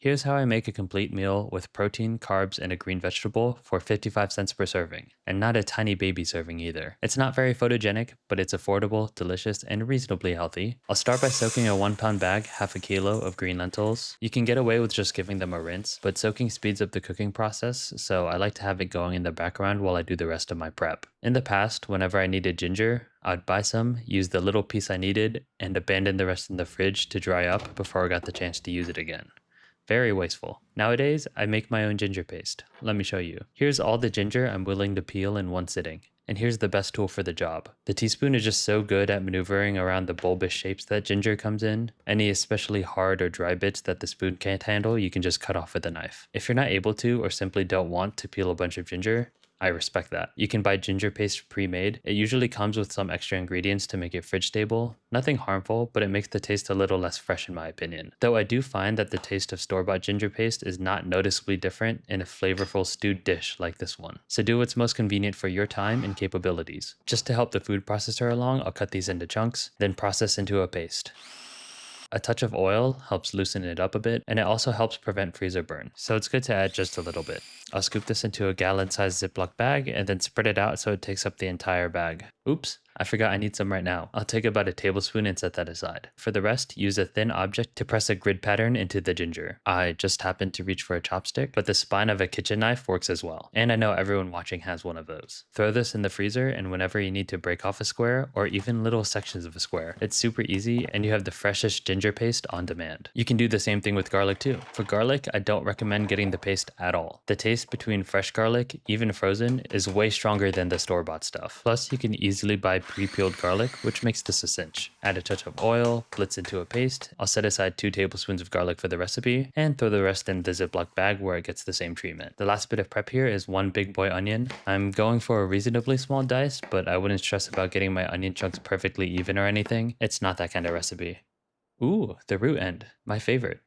Here's how I make a complete meal with protein, carbs, and a green vegetable for 55 cents per serving, and not a tiny baby serving either. It's not very photogenic, but it's affordable, delicious, and reasonably healthy. I'll start by soaking a 1 pound bag, half a kilo of green lentils. You can get away with just giving them a rinse, but soaking speeds up the cooking process, so I like to have it going in the background while I do the rest of my prep. In the past, whenever I needed ginger, I'd buy some, use the little piece I needed, and abandon the rest in the fridge to dry up before I got the chance to use it again. Very wasteful. Nowadays, I make my own ginger paste. Let me show you. Here's all the ginger I'm willing to peel in one sitting. And here's the best tool for the job. The teaspoon is just so good at maneuvering around the bulbous shapes that ginger comes in. Any especially hard or dry bits that the spoon can't handle, you can just cut off with a knife. If you're not able to or simply don't want to peel a bunch of ginger, I respect that. You can buy ginger paste pre-made. It usually comes with some extra ingredients to make it fridge stable. Nothing harmful, but it makes the taste a little less fresh in my opinion. Though I do find that the taste of store-bought ginger paste is not noticeably different in a flavorful stewed dish like this one. So do what's most convenient for your time and capabilities. Just to help the food processor along, I'll cut these into chunks, then process into a paste. A touch of oil helps loosen it up a bit, and it also helps prevent freezer burn, so it's good to add just a little bit. I'll scoop this into a gallon-sized Ziploc bag and then spread it out so it takes up the entire bag. Oops, I forgot I need some right now. I'll take about a tablespoon and set that aside. For the rest, use a thin object to press a grid pattern into the ginger. I just happened to reach for a chopstick, but the spine of a kitchen knife works as well. And I know everyone watching has one of those. Throw this in the freezer, and whenever you need to break off a square, or even little sections of a square, it's super easy and you have the freshest ginger paste on demand. You can do the same thing with garlic too. For garlic, I don't recommend getting the paste at all. The taste between fresh garlic, even frozen, is way stronger than the store-bought stuff. Plus, you can easily buy pre-peeled garlic, which makes this a cinch. Add a touch of oil, blitz into a paste. I'll set aside 2 tablespoons of garlic for the recipe, and throw the rest in the Ziploc bag where it gets the same treatment. The last bit of prep here is 1 big boy onion. I'm going for a reasonably small dice, but I wouldn't stress about getting my onion chunks perfectly even or anything. It's not that kind of recipe. Ooh, the root end, my favorite.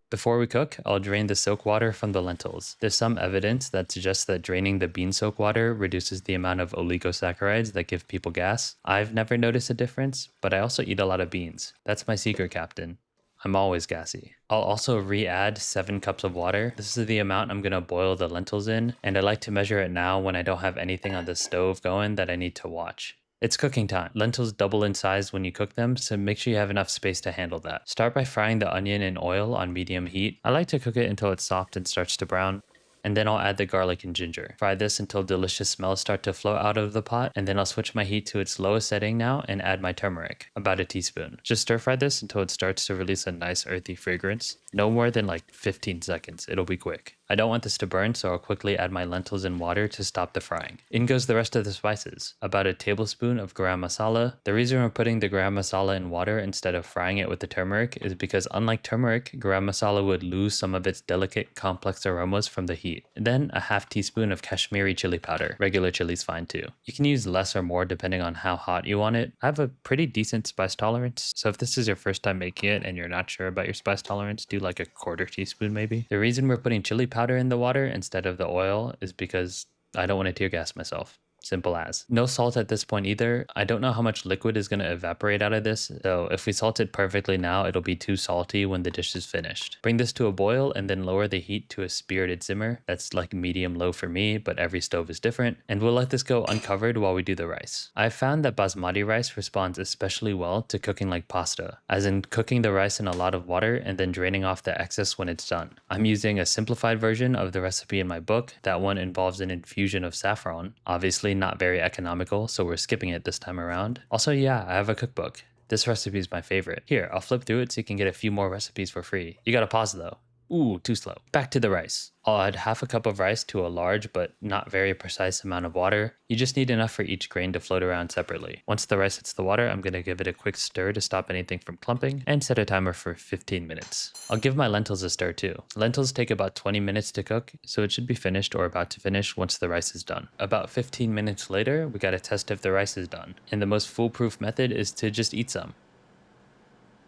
Before we cook, I'll drain the soak water from the lentils. There's some evidence that suggests that draining the bean soak water reduces the amount of oligosaccharides that give people gas. I've never noticed a difference, but I also eat a lot of beans. That's my secret, Captain. I'm always gassy. I'll also re-add 7 cups of water. This is the amount I'm gonna boil the lentils in, and I like to measure it now when I don't have anything on the stove going that I need to watch. It's cooking time. Lentils double in size when you cook them, so make sure you have enough space to handle that. Start by frying the onion in oil on medium heat. I like to cook it until it's soft and starts to brown. And then I'll add the garlic and ginger. Fry this until delicious smells start to float out of the pot, and then I'll switch my heat to its lowest setting now and add my turmeric, about a teaspoon. Just stir fry this until it starts to release a nice earthy fragrance. No more than like 15 seconds, it'll be quick. I don't want this to burn, so I'll quickly add my lentils in water to stop the frying. In goes the rest of the spices. About a tablespoon of garam masala. The reason we're putting the garam masala in water instead of frying it with the turmeric is because unlike turmeric, garam masala would lose some of its delicate, complex aromas from the heat. And then a half teaspoon of kashmiri chili powder. Regular chili's fine too. You can use less or more depending on how hot you want it. I have a pretty decent spice tolerance, so if this is your first time making it and you're not sure about your spice tolerance, do like a quarter teaspoon maybe. The reason we're putting chili powder in the water instead of the oil is because I don't want to tear gas myself. Simple as. No salt at this point either. I don't know how much liquid is going to evaporate out of this, so if we salt it perfectly now, it'll be too salty when the dish is finished. Bring this to a boil and then lower the heat to a spirited simmer. That's like medium low for me, but every stove is different. And we'll let this go uncovered while we do the rice. I've found that basmati rice responds especially well to cooking like pasta, as in cooking the rice in a lot of water and then draining off the excess when it's done. I'm using a simplified version of the recipe in my book. That one involves an infusion of saffron. Obviously not very economical, so we're skipping it this time around. Also, yeah, I have a cookbook. This recipe is my favorite. Here, I'll flip through it so you can get a few more recipes for free. You gotta pause though. Ooh, too slow. Back to the rice. I'll add half a cup of rice to a large but not very precise amount of water. You just need enough for each grain to float around separately. Once the rice hits the water, I'm going to give it a quick stir to stop anything from clumping and set a timer for 15 minutes. I'll give my lentils a stir too. Lentils take about 20 minutes to cook, so it should be finished or about to finish once the rice is done. About 15 minutes later, we gotta test if the rice is done. And the most foolproof method is to just eat some.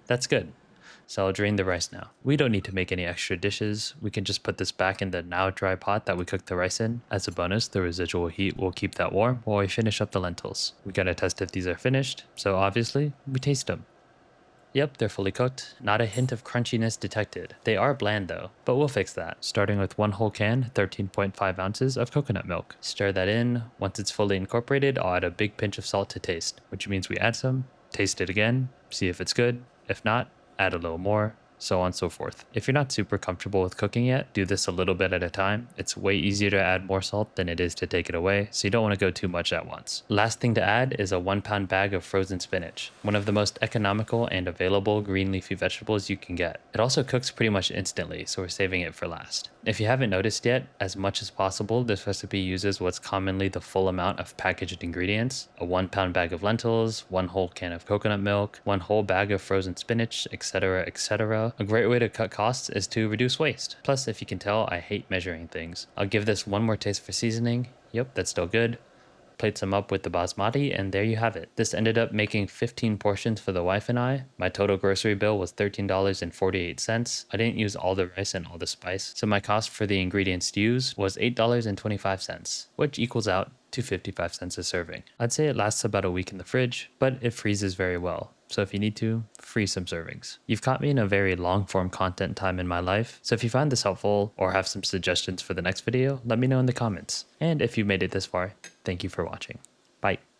That's good. So I'll drain the rice now. We don't need to make any extra dishes. We can just put this back in the now dry pot that we cooked the rice in. As a bonus, the residual heat will keep that warm while we finish up the lentils. We gotta test if these are finished, so obviously, we taste them. Yep, they're fully cooked. Not a hint of crunchiness detected. They are bland though, but we'll fix that. Starting with 1 whole can, 13.5 ounces of coconut milk. Stir that in. Once it's fully incorporated, I'll add a big pinch of salt to taste, which means we add some, taste it again, see if it's good. If not, add a little more, so on and so forth. If you're not super comfortable with cooking yet, do this a little bit at a time. It's way easier to add more salt than it is to take it away, so you don't want to go too much at once. Last thing to add is a 1 pound bag of frozen spinach, one of the most economical and available green leafy vegetables you can get. It also cooks pretty much instantly, so we're saving it for last. If you haven't noticed yet, as much as possible, this recipe uses what's commonly the full amount of packaged ingredients: a 1 pound bag of lentils, 1 whole can of coconut milk, 1 whole bag of frozen spinach, etc., etc. A great way to cut costs is to reduce waste. Plus, if you can tell, I hate measuring things. I'll give this one more taste for seasoning. Yep, that's still good. Plate some up with the basmati, and there you have it. This ended up making 15 portions for the wife and I. My total grocery bill was $13.48. I didn't use all the rice and all the spice, so my cost for the ingredients to use was $8.25, which equals out to 55 cents a serving. I'd say it lasts about a week in the fridge, but it freezes very well. So if you need to, freeze some servings. You've caught me in a very long form content time in my life, so if you find this helpful or have some suggestions for the next video, let me know in the comments. And if you made it this far, thank you for watching. Bye.